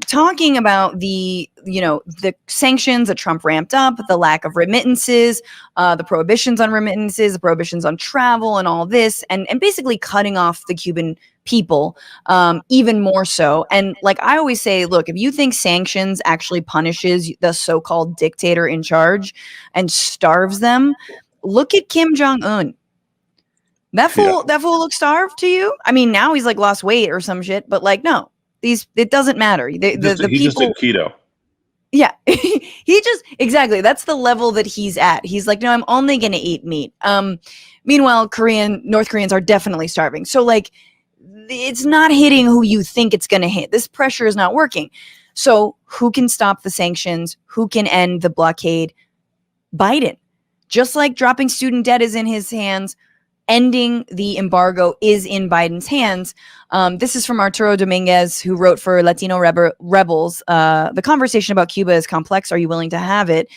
talking about the sanctions that Trump ramped up, the lack of remittances, the prohibitions on remittances, the prohibitions on travel, and all this, and basically cutting off the Cuban people even more so. And like I always say, look, if you think sanctions actually punishes the so-called dictator in charge and starves them, look at Kim Jong-un. That fool looks starved to you? I mean, now he's like lost weight or some shit, but like, no, it doesn't matter. The people just did keto. Yeah, exactly. That's the level that he's at. He's like, no, I'm only going to eat meat. Meanwhile, North Koreans are definitely starving. So like, it's not hitting who you think it's going to hit. This pressure is not working. So who can stop the sanctions? Who can end the blockade? Biden. Just like dropping student debt is in his hands, ending the embargo is in Biden's hands. This is from Arturo Dominguez, who wrote for Latino Rebels. The conversation about Cuba is complex. Are you willing to have it?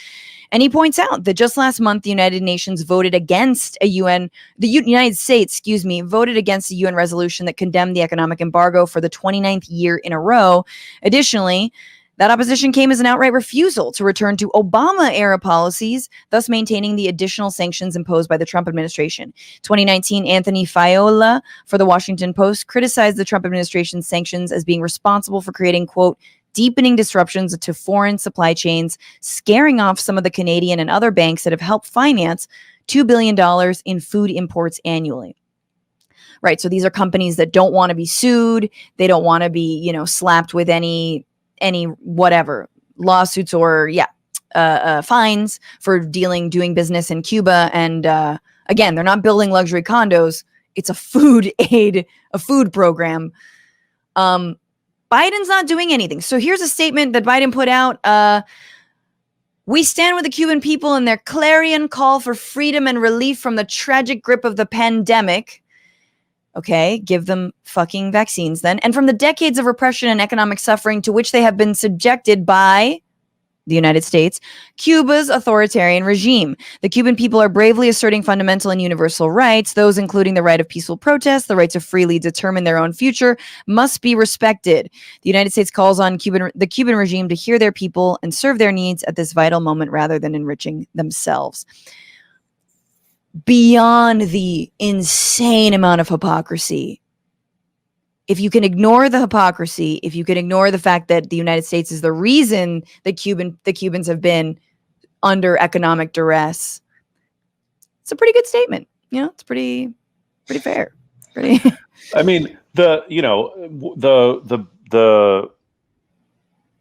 And he points out that just last month, the United Nations voted against the United States, voted against a UN resolution that condemned the economic embargo for the 29th year in a row. Additionally, that opposition came as an outright refusal to return to Obama-era policies, thus maintaining the additional sanctions imposed by the Trump administration. 2019, Anthony Fiola for the Washington Post criticized the Trump administration's sanctions as being responsible for creating, quote, deepening disruptions to foreign supply chains, scaring off some of the Canadian and other banks that have helped finance $2 billion in food imports annually. Right, so these are companies that don't want to be sued. They don't want to be, slapped with any whatever lawsuits or fines for doing business in Cuba. And again, they're not building luxury condos. It's a food program. Biden's not doing anything. So here's a statement that Biden put out. We stand with the Cuban people in their clarion call for freedom and relief from the tragic grip of the pandemic. Okay, give them fucking vaccines then. And from the decades of repression and economic suffering to which they have been subjected by the United States, Cuba's authoritarian regime. The Cuban people are bravely asserting fundamental and universal rights. Those including the right of peaceful protest, the right to freely determine their own future, must be respected. The United States calls on the Cuban regime to hear their people and serve their needs at this vital moment rather than enriching themselves. Beyond the insane amount of hypocrisy, if you can ignore the hypocrisy, if you can ignore the fact that the United States is the reason the Cubans have been under economic duress, it's a pretty good statement. It's pretty fair. I mean,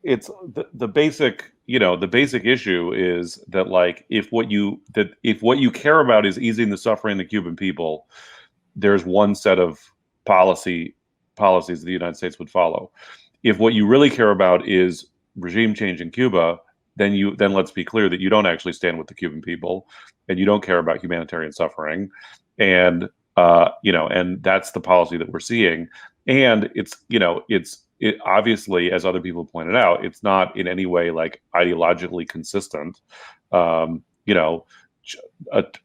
it's the basic. The basic issue is that like if what you care about is easing the suffering of the Cuban people, there's one set of policies the United States would follow. If what you really care about is regime change in Cuba, then let's be clear that you don't actually stand with the Cuban people and you don't care about humanitarian suffering, and and that's the policy that we're seeing. And it obviously, as other people pointed out, it's not in any way like ideologically consistent.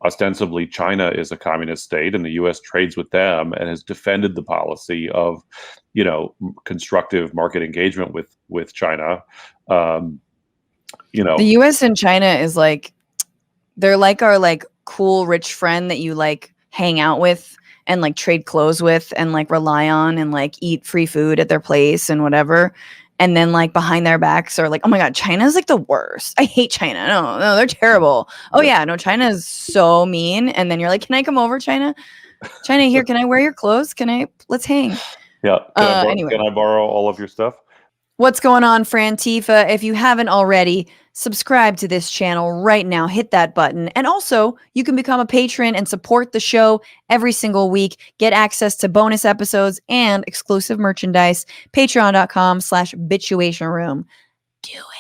Ostensibly, China is a communist state, and the U.S. trades with them and has defended the policy of, constructive market engagement with China. The U.S. and China is like, they're like our like cool rich friend that you like hang out with and like trade clothes with and like rely on and like eat free food at their place and whatever. And then like behind their backs are like, oh my God, China's like the worst. I hate China. No, they're terrible. Oh yeah, no, China is so mean. And then you're like, can I come over, China? China, here, can I wear your clothes? Let's hang. Yeah. Anyway. Can I borrow all of your stuff? What's going on, Frantifa? If you haven't already, subscribe to this channel right now. Hit that button. And also, you can become a patron and support the show every single week. Get access to bonus episodes and exclusive merchandise. Patreon.com/Bitchuation Room. Do it.